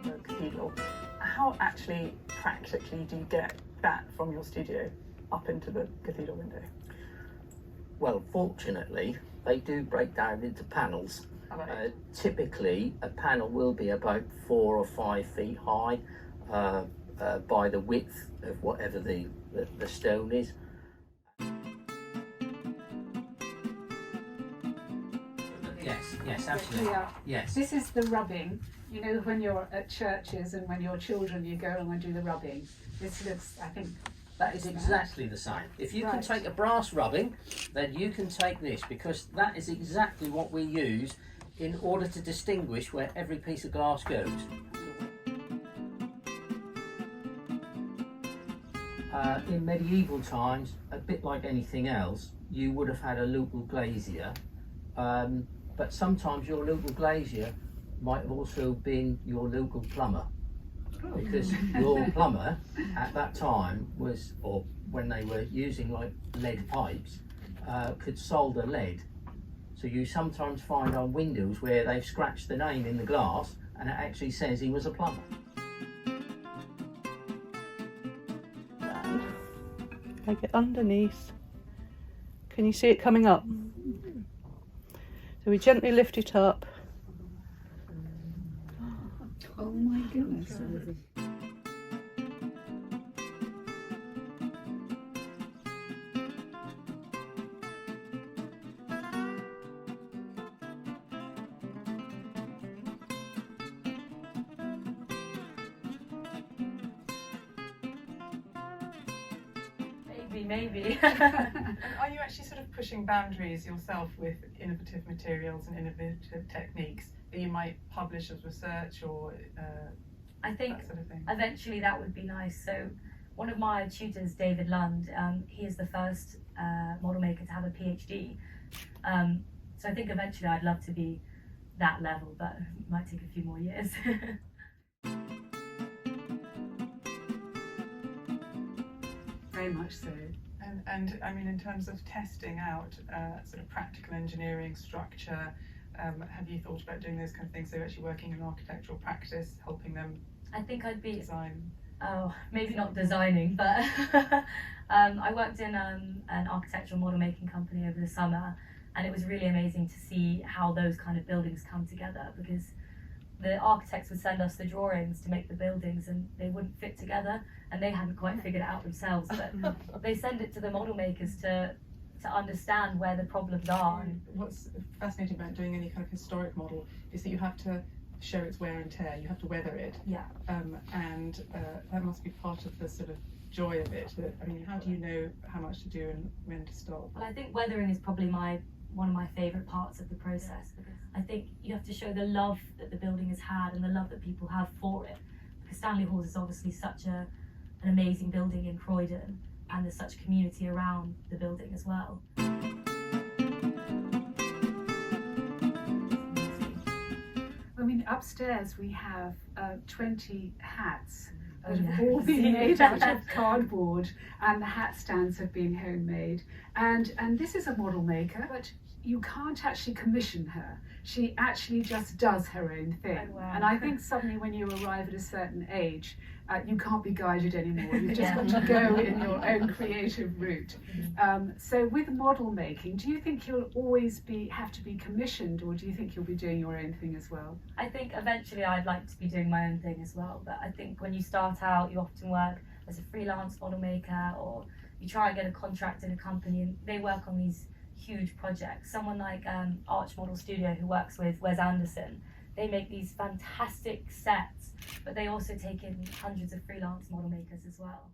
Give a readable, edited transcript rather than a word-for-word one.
the cathedral. How actually practically do you get that from your studio up into the cathedral window? Well, fortunately, they do break down into panels. Right. Typically, a panel will be about 4 or 5 feet high by the width of whatever the stone is. Yes, absolutely. Yes. This is the rubbing. You know, when you're at churches and when you're children, you go and do the rubbing. This looks, I think, that is exactly the same. If you can take a brass rubbing, then you can take this, because that is exactly what we use in order to distinguish where every piece of glass goes. In medieval times, a bit like anything else, you would have had a local glazier, but sometimes your local glazier might have also been your local plumber, because your plumber at that time was, or when they were using like lead pipes, could solder lead. So you sometimes find on windows where they've scratched the name in the glass and it actually says he was a plumber. Take it underneath. Can you see it coming up? So we gently lift it up. oh my goodness. Maybe. Are you actually sort of pushing boundaries yourself with innovative materials and innovative techniques that you might publish as research or I think that sort of thing? Eventually that would be nice. So one of my tutors, David Lund, he is the first model maker to have a PhD. So I think eventually I'd love to be that level, but it might take a few more years. Very much so. And I mean, in terms of testing out sort of practical engineering structure, have you thought about doing those kind of things? So actually working in architectural practice, helping them I think I'd be design? Oh, maybe not designing, but I worked in an architectural model making company over the summer, and it was really amazing to see how those kind of buildings come together, because the architects would send us the drawings to make the buildings and they wouldn't fit together, and they hadn't quite figured it out themselves, but they send it to the model makers to understand where the problems are. What's fascinating about doing any kind of historic model is that you have to show its wear and tear, you have to weather it. Yeah. And that must be part of the sort of joy of it. That, I mean, how do you know how much to do and when to stop? Well, I think weathering is probably one of my favourite parts of the process. I think you have to show the love that the building has had and the love that people have for it, because Stanley Hall is obviously such an amazing building in Croydon, and there's such community around the building as well. I mean, upstairs we have 20 hats that Oh, have yeah. all been made out of cardboard, and the hat stands have been homemade. And this is a model maker, but you can't actually commission her. She actually just does her own thing. Oh, wow. And I think suddenly when you arrive at a certain age, you can't be guided anymore. You've just Yeah. got to go in your own creative route. So with model making, do you think you'll always have to be commissioned, or do you think you'll be doing your own thing as well? I think eventually I'd like to be doing my own thing as well, but I think when you start out, you often work as a freelance model maker, or you try and get a contract in a company and they work on these huge projects. Someone like Arch Model Studio, who works with Wes Anderson, they make these fantastic sets, but they also take in hundreds of freelance model makers as well.